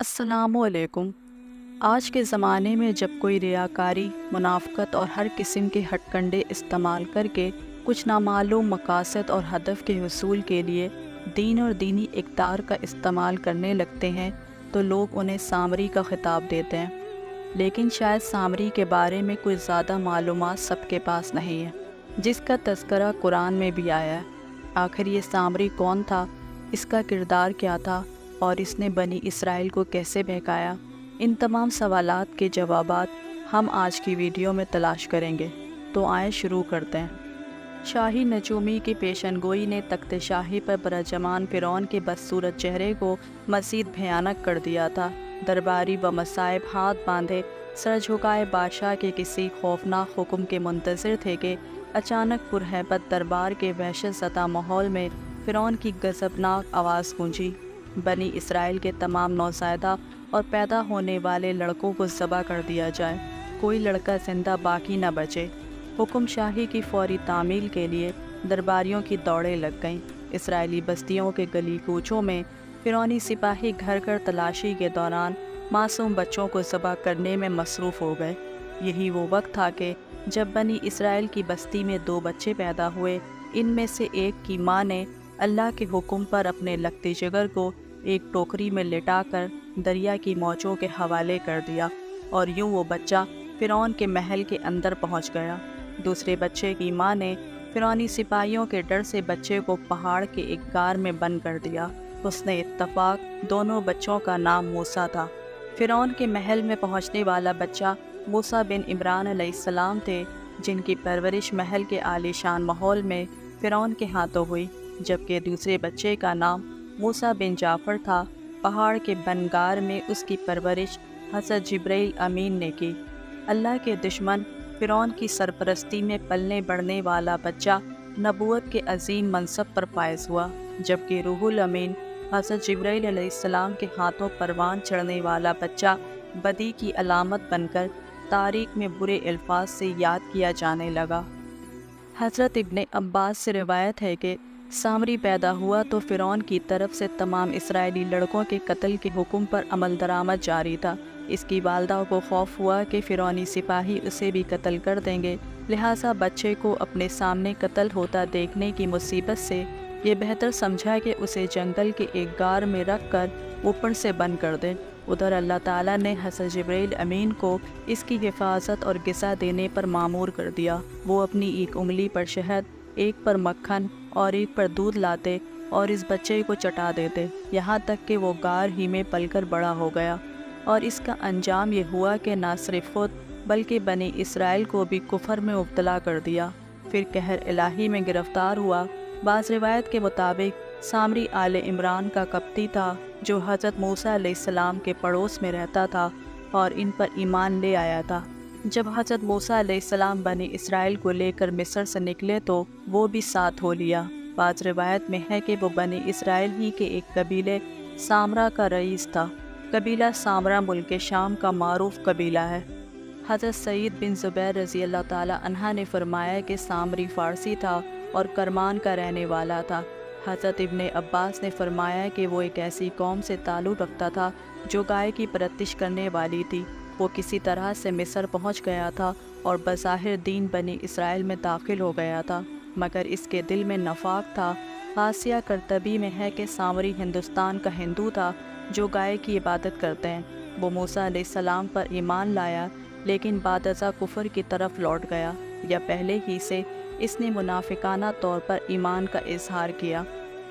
السلام علیکم۔ آج کے زمانے میں جب کوئی ریاکاری، منافقت اور ہر قسم کے ہتھ کنڈے استعمال کر کے کچھ نامعلوم مقاصد اور ہدف کے حصول کے لیے دین اور دینی اقدار کا استعمال کرنے لگتے ہیں تو لوگ انہیں سامری کا خطاب دیتے ہیں، لیکن شاید سامری کے بارے میں کچھ زیادہ معلومات سب کے پاس نہیں ہے، جس کا تذکرہ قرآن میں بھی آیا ہے۔ آخر یہ سامری کون تھا، اس کا کردار کیا تھا اور اس نے بنی اسرائیل کو کیسے بہکایا؟ ان تمام سوالات کے جوابات ہم آج کی ویڈیو میں تلاش کریں گے، تو آئیں شروع کرتے ہیں۔ شاہی نجومی کی پیشن گوئی نے تخت شاہی پر برجمان فرعون کے بدصورت چہرے کو مزید بھیانک کر دیا تھا۔ درباری بمصائب ہاتھ باندھے سر جھکائے بادشاہ کے کسی خوفناک حکم کے منتظر تھے کہ اچانک پرہیبت دربار کے وحشت زدہ ماحول میں فرعون کی غضبناک آواز گونجی، بنی اسرائیل کے تمام نوزائیدہ اور پیدا ہونے والے لڑکوں کو ذبح کر دیا جائے، کوئی لڑکا زندہ باقی نہ بچے۔ حکم شاہی کی فوری تعمیل کے لیے درباریوں کی دوڑیں لگ گئیں۔ اسرائیلی بستیوں کے گلی کوچوں میں فرعونی سپاہی گھر گھر تلاشی کے دوران معصوم بچوں کو ذبح کرنے میں مصروف ہو گئے۔ یہی وہ وقت تھا کہ جب بنی اسرائیل کی بستی میں 2 بچے پیدا ہوئے۔ ان میں سے ایک کی ماں نے اللہ کے حکم پر اپنے لگتے جگر کو ایک ٹوکری میں لٹا کر دریا کی موجوں کے حوالے کر دیا، اور یوں وہ بچہ فرعون کے محل کے اندر پہنچ گیا۔ دوسرے بچے کی ماں نے فرعونی سپاہیوں کے ڈر سے بچے کو پہاڑ کے ایک غار میں بند کر دیا۔ حسن اتفاق دونوں بچوں کا نام موسیٰ تھا۔ فرعون کے محل میں پہنچنے والا بچہ موسیٰ بن عمران علیہ السلام تھے، جن کی پرورش محل کے عالیشان ماحول میں فرعون کے ہاتھوں ہوئی، جبکہ دوسرے بچے کا نام موسیٰ بن جعفر تھا۔ پہاڑ کے بند غار میں اس کی پرورش حضرت جبرائیل امین نے کی۔ اللہ کے دشمن فرعون کی سرپرستی میں پلنے بڑھنے والا بچہ نبوت کے عظیم منصب پر فائز ہوا، جبکہ روح الامین حضرت جبرائیل علیہ السلام کے ہاتھوں پروان چڑھنے والا بچہ بدی کی علامت بن کر تاریخ میں برے الفاظ سے یاد کیا جانے لگا۔ حضرت ابن عباس سے روایت ہے کہ سامری پیدا ہوا تو فرعون کی طرف سے تمام اسرائیلی لڑکوں کے قتل کے حکم پر عمل درآمد جاری تھا۔ اس کی والدہ کو خوف ہوا کہ فرعونی سپاہی اسے بھی قتل کر دیں گے، لہٰذا بچے کو اپنے سامنے قتل ہوتا دیکھنے کی مصیبت سے یہ بہتر سمجھا کہ اسے جنگل کے ایک غار میں رکھ کر اوپر سے بند کر دیں۔ ادھر اللہ تعالیٰ نے حضرت جبرائیل امین کو اس کی حفاظت اور غذا دینے پر مامور کر دیا۔ وہ اپنی ایک انگلی پر شہد، ایک پر مکھن اور ایک پر دودھ لاتے اور اس بچے کو چٹا دیتے، یہاں تک کہ وہ غار ہی میں پل کر بڑا ہو گیا، اور اس کا انجام یہ ہوا کہ نہ صرف خود بلکہ بنی اسرائیل کو بھی کفر میں مبتلا کر دیا، پھر قہر الہی میں گرفتار ہوا۔ بعض روایت کے مطابق سامری آل عمران کا قبطی تھا جو حضرت موسیٰ علیہ السلام کے پڑوس میں رہتا تھا اور ان پر ایمان لے آیا تھا۔ جب حضرت موسیٰ علیہ السلام بنی اسرائیل کو لے کر مصر سے نکلے تو وہ بھی ساتھ ہو لیا۔ بعض روایت میں ہے کہ وہ بنی اسرائیل ہی کے ایک قبیلے سامرا کا رئیس تھا۔ قبیلہ سامرا ملک شام کا معروف قبیلہ ہے۔ حضرت سعید بن زبیر رضی اللہ تعالیٰ عنہ نے فرمایا کہ سامری فارسی تھا اور کرمان کا رہنے والا تھا۔ حضرت ابن عباس نے فرمایا کہ وہ ایک ایسی قوم سے تعلق رکھتا تھا جو گائے کی پرورش کرنے والی تھی۔ وہ کسی طرح سے مصر پہنچ گیا تھا اور بظاہر دین بنی اسرائیل میں داخل ہو گیا تھا، مگر اس کے دل میں نفاق تھا۔ حاشیہ کرتبی میں ہے کہ سامری ہندوستان کا ہندو تھا جو گائے کی عبادت کرتے ہیں۔ وہ موسیٰ علیہ السلام پر ایمان لایا لیکن بعد ازاں کفر کی طرف لوٹ گیا، یا پہلے ہی سے اس نے منافقانہ طور پر ایمان کا اظہار کیا۔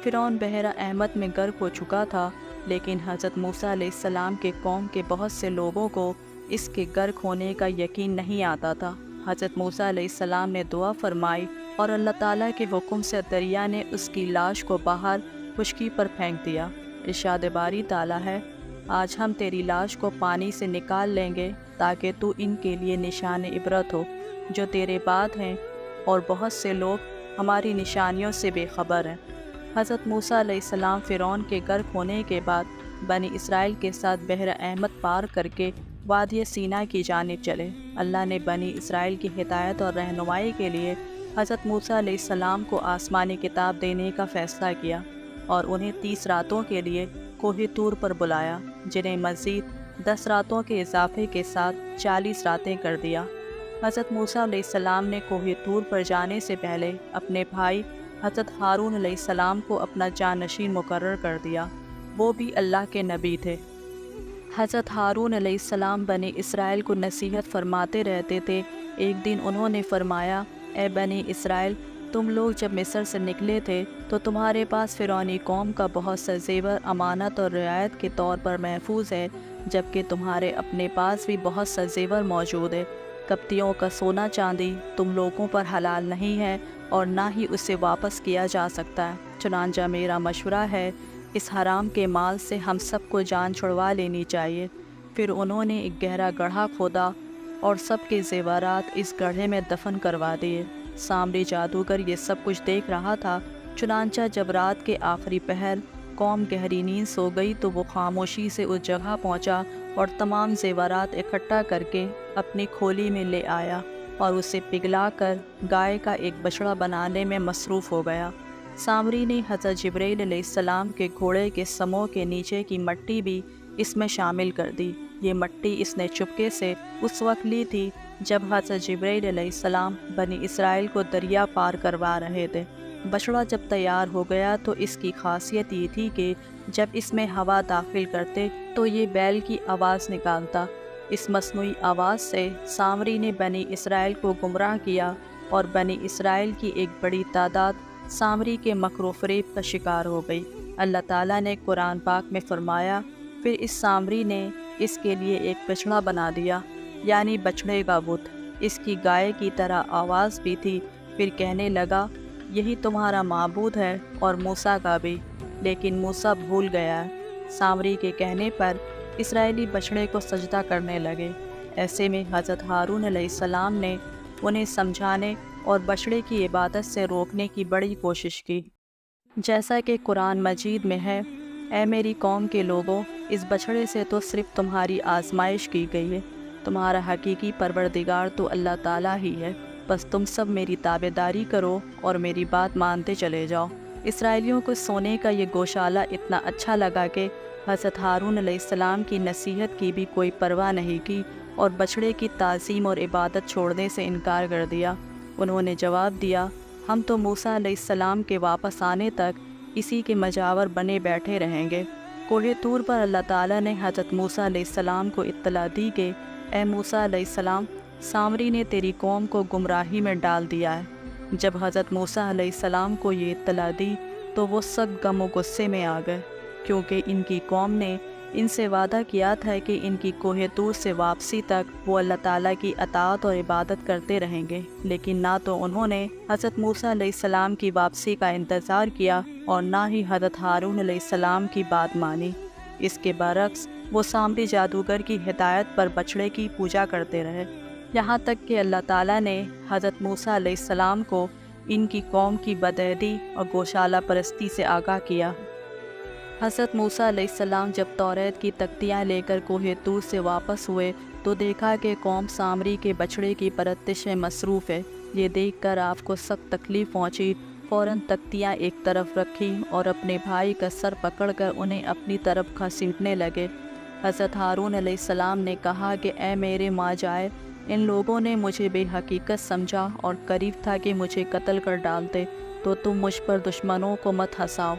فرعون بحیرہ احمد میں غرق ہو چکا تھا، لیکن حضرت موسیٰ علیہ السلام کے قوم کے بہت سے لوگوں کو اس کے غرق ہونے کا یقین نہیں آتا تھا۔ حضرت موسیٰ علیہ السلام نے دعا فرمائی اور اللہ تعالیٰ کے حکم سے دریا نے اس کی لاش کو باہر خشکی پر پھینک دیا۔ ارشاد باری تعالیٰ ہے، آج ہم تیری لاش کو پانی سے نکال لیں گے تاکہ تو ان کے لیے نشان عبرت ہو جو تیرے بعد ہیں، اور بہت سے لوگ ہماری نشانیوں سے بے خبر ہیں۔ حضرت موسیٰ علیہ السلام فرعون کے غرق ہونے کے بعد بنی اسرائیل کے ساتھ بحر احمد پار کر کے وادی سینا کی جانب چلے۔ اللہ نے بنی اسرائیل کی ہدایت اور رہنمائی کے لیے حضرت موسیٰ علیہ السلام کو آسمانی کتاب دینے کا فیصلہ کیا اور انہیں 30 راتوں کے لیے کوہ طور پر بلایا۔ جنہیں مزید 10 راتوں کے اضافے کے ساتھ 40 راتیں کر دیا۔ حضرت موسیٰ علیہ السلام نے کوہ طور پر جانے سے پہلے اپنے بھائی حضرت ہارون علیہ السلام کو اپنا جانشین مقرر کر دیا، وہ بھی اللہ کے نبی تھے۔ حضرت ہارون علیہ السلام بنی اسرائیل کو نصیحت فرماتے رہتے تھے۔ ایک دن انہوں نے فرمایا، اے بنی اسرائیل، تم لوگ جب مصر سے نکلے تھے تو تمہارے پاس فرعونی قوم کا بہت سا زیور امانت اور رعایت کے طور پر محفوظ ہے، جبکہ تمہارے اپنے پاس بھی بہت سا زیور موجود ہے۔ قبطیوں کا سونا چاندی تم لوگوں پر حلال نہیں ہے اور نہ ہی اسے واپس کیا جا سکتا ہے، چنانچہ میرا مشورہ ہے اس حرام کے مال سے ہم سب کو جان چھڑوا لینی چاہیے۔ پھر انہوں نے ایک گہرا گڑھا کھودا اور سب کے زیورات اس گڑھے میں دفن کروا دیے۔ سامری جادوگر یہ سب کچھ دیکھ رہا تھا، چنانچہ جب رات کے آخری پہر قوم گہری نیند سو گئی تو وہ خاموشی سے اس جگہ پہنچا اور تمام زیورات اکٹھا کر کے اپنی کھولی میں لے آیا اور اسے پگھلا کر گائے کا ایک بچڑا بنانے میں مصروف ہو گیا۔ سامری نے حضرت جبرائیل علیہ السلام کے گھوڑے کے سموں کے نیچے کی مٹی بھی اس میں شامل کر دی۔ یہ مٹی اس نے چپکے سے اس وقت لی تھی جب حضرت جبرائیل علیہ السلام بنی اسرائیل کو دریا پار کروا رہے تھے۔ بچڑا جب تیار ہو گیا تو اس کی خاصیت یہ تھی کہ جب اس میں ہوا داخل کرتے تو یہ بیل کی آواز نکالتا۔ اس مصنوعی آواز سے سامری نے بنی اسرائیل کو گمراہ کیا اور بنی اسرائیل کی ایک بڑی تعداد سامری کے مکر و فریب کا شکار ہو گئی۔ اللہ تعالیٰ نے قرآن پاک میں فرمایا، پھر اس سامری نے اس کے لیے ایک بچڑا بنا دیا، یعنی بچڑے کا بت۔ اس کی گائے کی طرح آواز بھی تھی۔ پھر کہنے لگا، یہی تمہارا معبود ہے اور موسیٰ کا بھی، لیکن موسیٰ بھول گیا ہے۔ سامری کے کہنے پر اسرائیلی بچڑے کو سجدہ کرنے لگے۔ ایسے میں حضرت ہارون علیہ السلام نے انہیں سمجھانے اور بچڑے کی عبادت سے روکنے کی بڑی کوشش کی۔ جیسا کہ قرآن مجید میں ہے، اے میری قوم کے لوگوں، اس بچڑے سے تو صرف تمہاری آزمائش کی گئی ہے، تمہارا حقیقی پروردگار تو اللہ تعالیٰ ہی ہے، بس تم سب میری تابعداری کرو اور میری بات مانتے چلے جاؤ۔ اسرائیلیوں کو سونے کا یہ گوشالہ اتنا اچھا لگا کہ حضرت ہارون علیہ السلام کی نصیحت کی بھی کوئی پرواہ نہیں کی اور بچڑے کی تعظیم اور عبادت چھوڑنے سے انکار کر دیا۔ انہوں نے جواب دیا، ہم تو موسیٰ علیہ السلام کے واپس آنے تک اسی کے مجاور بنے بیٹھے رہیں گے۔ کوہ طور پر اللہ تعالیٰ نے حضرت موسیٰ علیہ السلام کو اطلاع دی کہ اے موسیٰ علیہ السلام، سامری نے تیری قوم کو گمراہی میں ڈال دیا ہے۔ جب حضرت موسیٰ علیہ السلام کو یہ اطلاع دی تو وہ سب غم و غصے میں آ گئے، کیونکہ ان کی قوم نے ان سے وعدہ کیا تھا کہ ان کی کوہ طور سے واپسی تک وہ اللہ تعالیٰ کی اطاعت اور عبادت کرتے رہیں گے، لیکن نہ تو انہوں نے حضرت موسیٰ علیہ السلام کی واپسی کا انتظار کیا اور نہ ہی حضرت ہارون علیہ السلام کی بات مانی۔ اس کے برعکس وہ سامری جادوگر کی ہدایت پر بچڑے کی پوجا کرتے رہے، یہاں تک کہ اللہ تعالیٰ نے حضرت موسیٰ علیہ السلام کو ان کی قوم کی بدعہدی اور گوشالہ پرستی سے آگاہ کیا۔ حضرت موسیٰ علیہ السلام جب توریت کی تختیاں لے کر کوہ طور سے واپس ہوئے تو دیکھا کہ قوم سامری کے بچڑے کی پرستش میں مصروف ہے۔ یہ دیکھ کر آپ کو سخت تکلیف پہنچی، فوراً تختیاں ایک طرف رکھی اور اپنے بھائی کا سر پکڑ کر انہیں اپنی طرف گھسیٹنے لگے۔ حضرت ہارون علیہ السلام نے کہا کہ اے میرے ماں جائے، ان لوگوں نے مجھے بے حقیقت سمجھا اور قریب تھا کہ مجھے قتل کر ڈالتے، تو تم مجھ پر دشمنوں کو مت ہنساؤ۔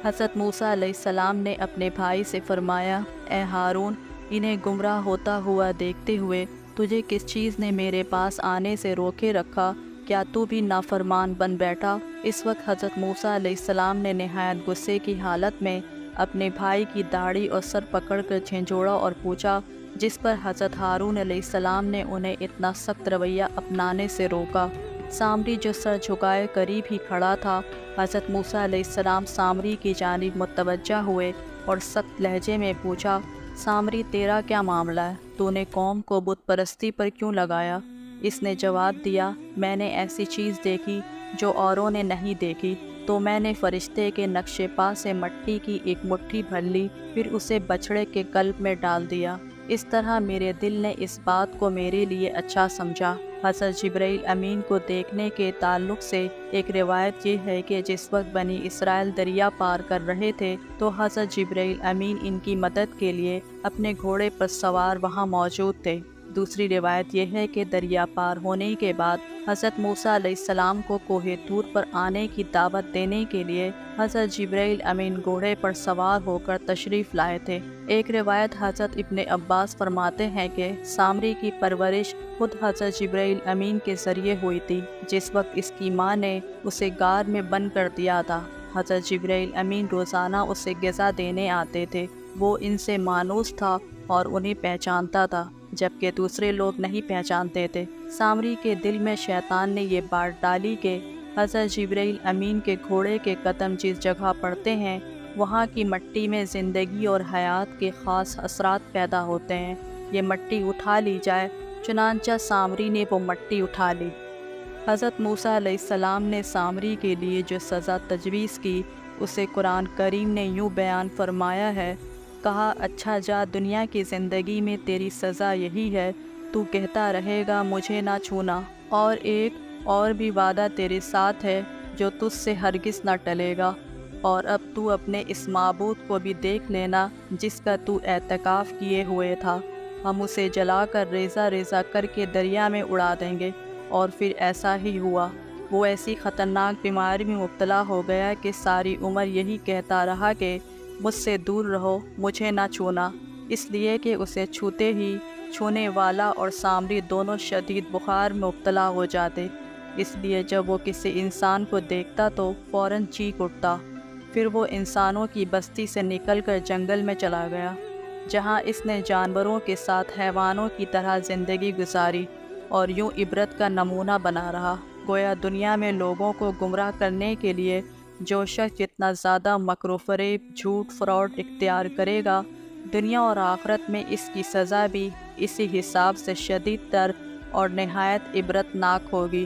حضرت موسیٰ علیہ السلام نے اپنے بھائی سے فرمایا، اے ہارون، انہیں گمراہ ہوتا ہوا دیکھتے ہوئے تجھے کس چیز نے میرے پاس آنے سے روکے رکھا؟ کیا تو بھی نافرمان بن بیٹھا؟ اس وقت حضرت موسیٰ علیہ السلام نے نہایت غصے کی حالت میں اپنے بھائی کی داڑھی اور سر پکڑ کر جھنجھوڑا اور پوچھا، جس پر حضرت ہارون علیہ السلام نے انہیں اتنا سخت رویہ اپنانے سے روکا۔ سامری جو سر جھکائے قریب ہی کھڑا تھا، حضرت موسیٰ علیہ السلام سامری کی جانب متوجہ ہوئے اور سخت لہجے میں پوچھا، سامری تیرا کیا معاملہ ہے؟ تو نے قوم کو بت پرستی پر کیوں لگایا؟ اس نے جواب دیا، میں نے ایسی چیز دیکھی جو اوروں نے نہیں دیکھی، تو میں نے فرشتے کے نقش پا سے مٹی کی ایک مٹھی بھر لی، پھر اسے بچڑے کے قلب میں ڈال دیا۔ اس طرح میرے دل نے اس بات کو میرے لیے اچھا سمجھا حضرت جبرائیل امین کو دیکھنے کے تعلق سے ایک روایت یہ ہے کہ جس وقت بنی اسرائیل دریا پار کر رہے تھے تو حضرت جبرائیل امین ان کی مدد کے لیے اپنے گھوڑے پر سوار وہاں موجود تھے۔ دوسری روایت یہ ہے کہ دریا پار ہونے کے بعد حضرت موسیٰ علیہ السلام کو کوہ طور پر آنے کی دعوت دینے کے لیے حضرت جبرائیل امین گھوڑے پر سوار ہو کر تشریف لائے تھے۔ ایک روایت حضرت ابن عباس فرماتے ہیں کہ سامری کی پرورش خود حضرت جبرائیل امین کے ذریعے ہوئی تھی، جس وقت اس کی ماں نے اسے غار میں بند کر دیا تھا۔ حضرت جبرائیل امین روزانہ اسے غذا دینے آتے تھے۔ وہ ان سے مانوس تھا اور انہیں پہچانتا تھا، جبکہ دوسرے لوگ نہیں پہچانتے تھے۔ سامری کے دل میں شیطان نے یہ بات ڈالی کہ حضرت جبرائیل امین کے گھوڑے کے قدم جس جگہ پڑتے ہیں وہاں کی مٹی میں زندگی اور حیات کے خاص اثرات پیدا ہوتے ہیں، یہ مٹی اٹھا لی جائے۔ چنانچہ سامری نے وہ مٹی اٹھا لی۔ حضرت موسیٰ علیہ السلام نے سامری کے لیے جو سزا تجویز کی اسے قرآن کریم نے یوں بیان فرمایا ہے، کہا اچھا جا، دنیا کی زندگی میں تیری سزا یہی ہے، تو کہتا رہے گا مجھے نہ چھونا، اور ایک اور بھی وعدہ تیرے ساتھ ہے جو تجھ سے ہرگز نہ ٹلے گا، اور اب تو اپنے اس معبود کو بھی دیکھ لینا جس کا تو اعتکاف کیے ہوئے تھا، ہم اسے جلا کر ریزہ ریزہ کر کے دریا میں اڑا دیں گے۔ اور پھر ایسا ہی ہوا، وہ ایسی خطرناک بیماری میں مبتلا ہو گیا کہ ساری عمر یہی کہتا رہا کہ مجھ سے دور رہو، مجھے نہ چھونا، اس لیے کہ اسے چھوتے ہی چھونے والا اور سامری دونوں شدید بخار میں مبتلا ہو جاتے، اس لیے جب وہ کسی انسان کو دیکھتا تو فوراً چیخ اٹھتا۔ پھر وہ انسانوں کی بستی سے نکل کر جنگل میں چلا گیا، جہاں اس نے جانوروں کے ساتھ حیوانوں کی طرح زندگی گزاری اور یوں عبرت کا نمونہ بنا رہا۔ گویا دنیا میں لوگوں کو گمراہ کرنے کے لیے جو شخص جتنا زیادہ مکر و فریب، جھوٹ، فراڈ اختیار کرے گا، دنیا اور آخرت میں اس کی سزا بھی اسی حساب سے شدید تر اور نہایت عبرتناک ہوگی۔